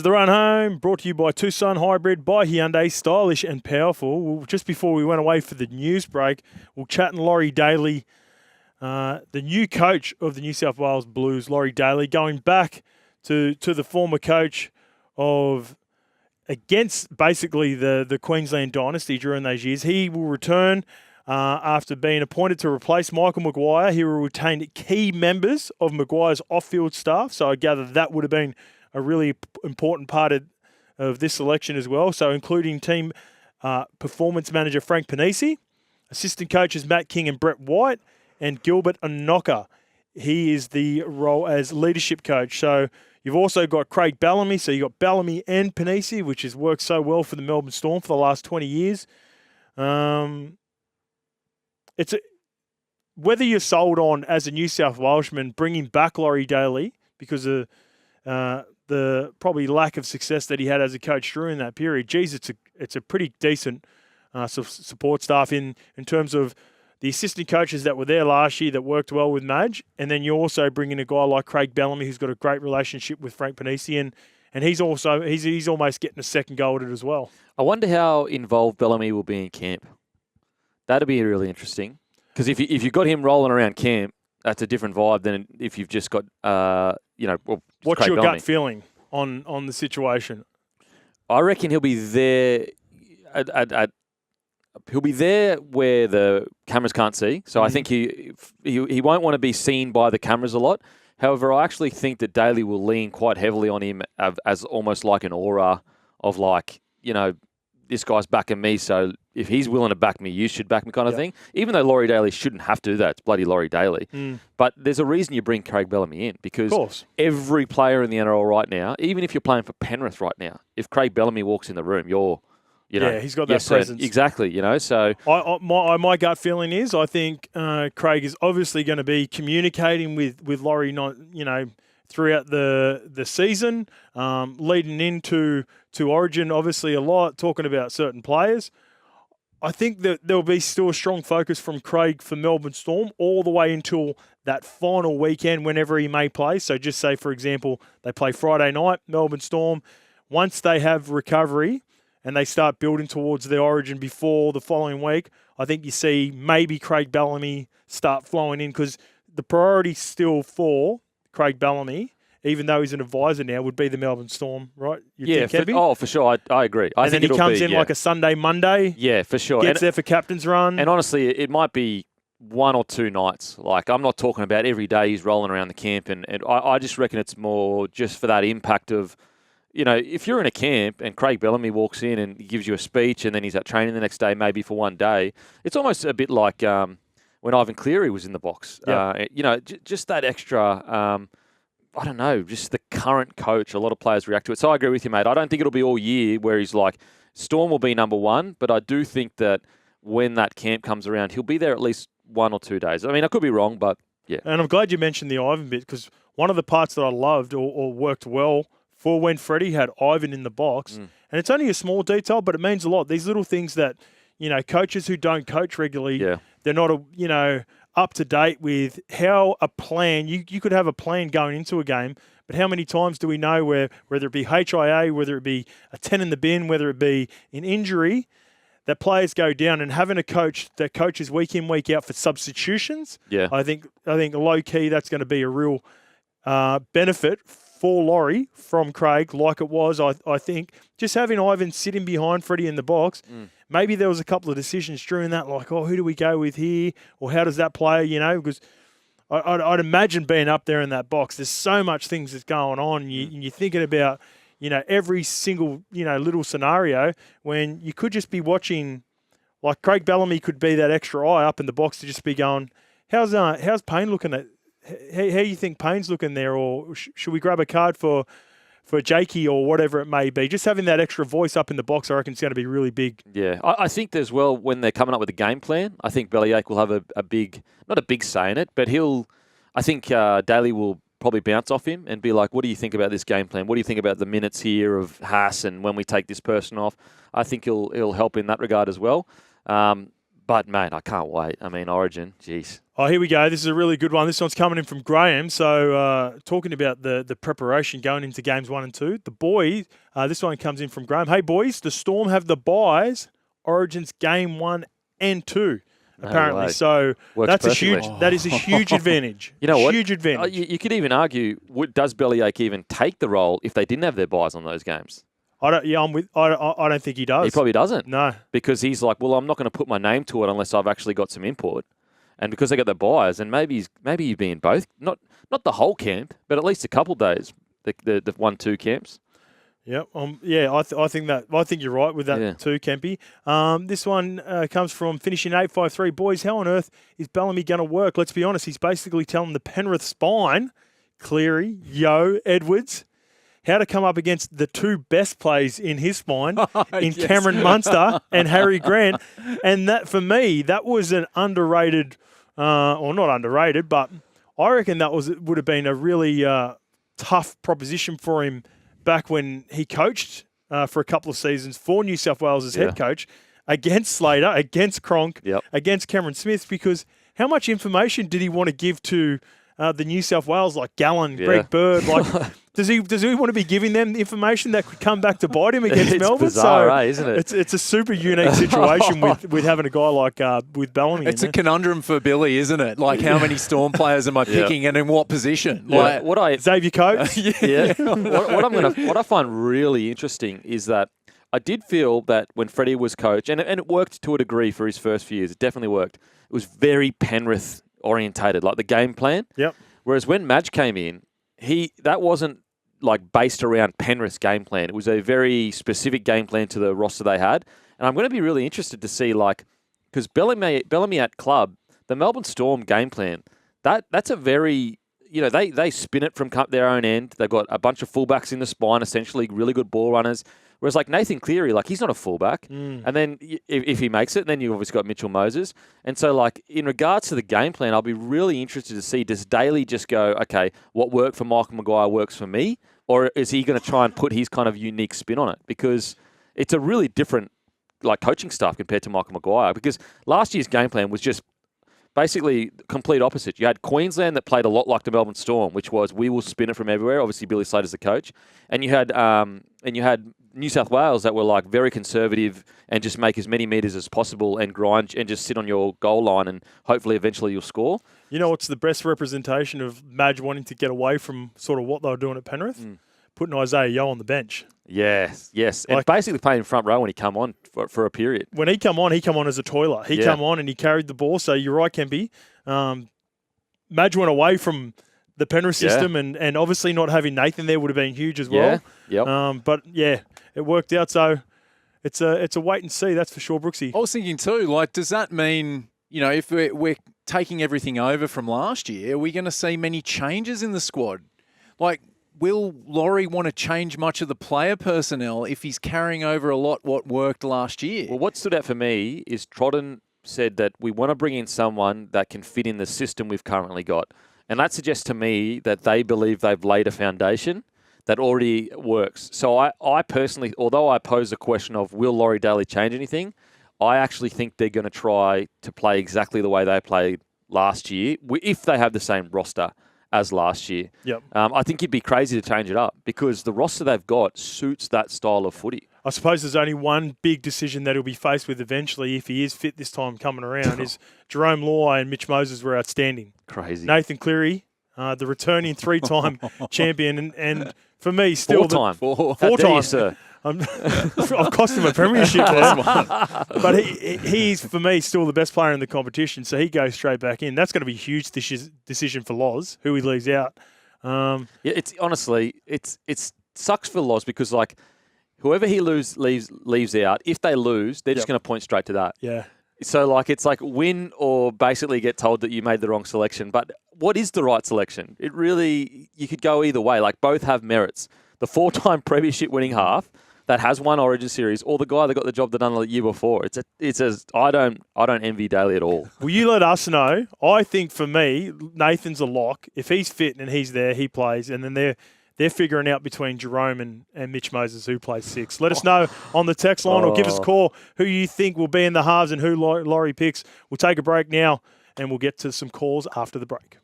The Run Home, brought to you by Tucson Hybrid, by Hyundai, stylish and powerful. Just before we went away for the news break, we'll chat and Laurie Daley, the new coach of the New South Wales Blues, Laurie Daley, going back to the former coach of against basically the Queensland dynasty during those years. He will return after being appointed to replace Michael Maguire. He will retain key members of Maguire's off-field staff, so I gather that would have been a really important part of this selection as well. So including team performance manager Frank Panisi, assistant coaches Matt King and Brett White, and Gilbert Anoka. He is the role as leadership coach. So you've also got Craig Bellamy. So you've got Bellamy and Panisi, which has worked so well for the Melbourne Storm for the last 20 years. Whether you're sold on, as a New South Welshman, bringing back Laurie Daley because of the probably lack of success that he had as a coach during that period. Geez, it's a pretty decent support staff in terms of the assistant coaches that were there last year that worked well with Madge, and then you also bring in a guy like Craig Bellamy who's got a great relationship with Frank Panisi, and he's almost getting a second go at it as well. I wonder how involved Bellamy will be in camp. That'd be really interesting, because if you got him rolling around camp, that's a different vibe than if you've just got What's your gut feeling on the situation? I reckon he'll be there he'll be there where the cameras can't see. So I think he won't want to be seen by the cameras a lot. However, I actually think that Daley will lean quite heavily on him as almost like an aura of this guy's backing me, so if he's willing to back me, you should back me kind of thing. Even though Laurie Daley shouldn't have to do that. It's bloody Laurie Daley. But there's a reason you bring Craig Bellamy in, because every player in the NRL right now, even if you're playing for Penrith right now, if Craig Bellamy walks in the room, he's got that presence. Exactly, so... My gut feeling is I think Craig is obviously going to be communicating with Laurie, throughout the season, leading into Origin, obviously a lot, talking about certain players. I think that there'll be still a strong focus from Craig for Melbourne Storm all the way until that final weekend, whenever he may play. So just say, for example, they play Friday night, Melbourne Storm. Once they have recovery and they start building towards the Origin before the following week, I think you see maybe Craig Bellamy start flowing in, because the priority still for Craig Bellamy, even though he's an advisor now, would be the Melbourne Storm, right? For sure. I agree. I think he comes in like a Sunday, Monday. Yeah, for sure. Gets there for captain's run. And honestly, it might be 1 or 2 nights. Like, I'm not talking about every day he's rolling around the camp. And I just reckon it's more just for that impact of, if you're in a camp and Craig Bellamy walks in and he gives you a speech and then he's at training the next day, maybe for one day, it's almost a bit like when Ivan Cleary was in the box. Just that extra... I don't know, just the current coach, a lot of players react to it. So I agree with you, mate. I don't think it'll be all year where he's like, Storm will be number 1, but I do think that when that camp comes around, he'll be there at least 1 or 2 days. I mean, I could be wrong, but yeah. And I'm glad you mentioned the Ivan bit, because one of the parts that I loved or worked well for when Freddie had Ivan in the box, and it's only a small detail, but it means a lot. These little things that, coaches who don't coach regularly, they're not, up to date with how a plan, you could have a plan going into a game, but how many times do we know whether it be HIA, whether it be a 10 in the bin, whether it be an injury, that players go down, and having a coach that coaches week in, week out for substitutions, I think low key that's going to be a real benefit for Laurie from Craig, like it was, I think, just having Ivan sitting behind Freddie in the box. Maybe there was a couple of decisions during that, like, who do we go with here? Or how does that play, because I'd imagine being up there in that box, there's so much things that's going on. You're thinking about, every single, little scenario, when you could just be watching, like Craig Bellamy could be that extra eye up in the box to just be going, how's Payne looking at, how you think Payne's looking there? Or should we grab a card for Jakey or whatever it may be? Just having that extra voice up in the box, I reckon, is going to be really big. Yeah, I think as well, when they're coming up with a game plan, I think Bellyache will have a big, not a big say in it, but I think Daley will probably bounce off him and be like, what do you think about this game plan? What do you think about the minutes here of Haas and when we take this person off? I think he'll help in that regard as well. But, mate, I can't wait. I mean, Origin, jeez. Oh, here we go. This is a really good one. This one's coming in from Graham. So talking about the preparation going into games 1 and 2. The boys, this one comes in from Graham. Hey, boys, the Storm have the buys, Origins game 1 and 2. Apparently, way. so Works that's perfectly. that is a huge advantage. You know what? Huge advantage. You could even argue, does Bellyache even take the role if they didn't have their buys on those games? I don't think he does. He probably doesn't. No, because he's like, well, I'm not going to put my name to it unless I've actually got some input. And because they got the buys, and maybe he'd be in both, not the whole camp, but at least a couple days, the 1-2 camps. Yep. I think you're right with that too, Kempy. This one comes from finishing 853. Boys, how on earth is Bellamy going to work? Let's be honest. He's basically telling the Penrith spine, Cleary, Edwards, how to come up against the 2 best plays in his spine in Cameron Munster and Harry Grant. And that, for me, that was an underrated, or not underrated, but I reckon that would have been a really tough proposition for him back when he coached for a couple of seasons for New South Wales as head coach against Slater, against Cronk, against Cameron Smith, because how much information did he want to give to the New South Wales, like Gallen, Greg Bird? Like, does he want to be giving them the information that could come back to bite him against it's Melbourne? Bizarre, isn't it? It's a super unique situation with having a guy like with Bellamy. It's a conundrum for Billy, isn't it? Like, how many Storm players am I picking and in what position? Like, Xavier Coates. What I find really interesting is that I did feel that when Freddie was coach, and it worked to a degree for his first few years, it definitely worked. It was very Penrith orientated, like the game plan. Yep. Whereas when Madge came in, that wasn't like based around Penrith's game plan. It was a very specific game plan to the roster they had. And I'm going to be really interested to see, like, because Bellamy at club, the Melbourne Storm game plan, that's a very, they spin it from their own end. They've got a bunch of fullbacks in the spine, essentially really good ball runners. Whereas like Nathan Cleary, like, he's not a fullback. And then if he makes it, then you've obviously got Mitchell Moses. And so, like, in regards to the game plan, I'll be really interested to see, does Daley just go, okay, what worked for Michael Maguire works for me? Or is he going to try and put his kind of unique spin on it? Because it's a really different, like, coaching staff compared to Michael Maguire. Because last year's game plan was just basically complete opposite. You had Queensland that played a lot like the Melbourne Storm, which was we will spin it from everywhere. Obviously, Billy Slater's the coach, and you had New South Wales that were like very conservative and just make as many meters as possible and grind and just sit on your goal line and hopefully eventually you'll score. You know what's the best representation of Madge wanting to get away from sort of what they were doing at Penrith? Putting Isaiah Yeo on the bench. Yes. And basically playing front row when he come on for a period. When he come on as a toiler. He come on and he carried the ball. So you're right, Kempy. Madge went away from the Penrith system and obviously not having Nathan there would have been huge as well. But it worked out. So it's a wait and see, that's for sure, Brooksy. I was thinking too, like, does that mean, if we're taking everything over from last year, are we going to see many changes in the squad? Like, will Laurie want to change much of the player personnel if he's carrying over a lot what worked last year? Well, what stood out for me is Trotton said that we want to bring in someone that can fit in the system we've currently got. And that suggests to me that they believe they've laid a foundation that already works. So I personally, although I pose the question of will Laurie Daley change anything, I actually think they're going to try to play exactly the way they played last year, if they have the same roster as last year. Yep. I think it'd be crazy to change it up because the roster they've got suits that style of footy. I suppose there's only one big decision that he'll be faced with eventually if he is fit this time coming around is Jerome Law and Mitch Moses were outstanding. Crazy. Nathan Cleary, the returning 3-time champion and for me still four time, sir. I've cost him a premiership there. But he's, for me, still the best player in the competition, so he goes straight back in. That's going to be a huge decision for Loz, who he leaves out. It's honestly, it sucks for Loz because, like, whoever he leaves out, if they lose, they're just going to point straight to that. Yeah. So, like, it's like win or basically get told that you made the wrong selection. But what is the right selection? It really, you could go either way. Like, both have merits. The 4-time premiership winning half that has won Origin series, or the guy that got the job that done the year before. I don't envy Daley at all. Will you let us know? I think for me, Nathan's a lock. If he's fit and he's there, he plays, and then they're figuring out between Jerome and Mitch Moses who plays 6. Let us know on the text line or give us a call who you think will be in the halves and who Laurie picks. We'll take a break now and we'll get to some calls after the break.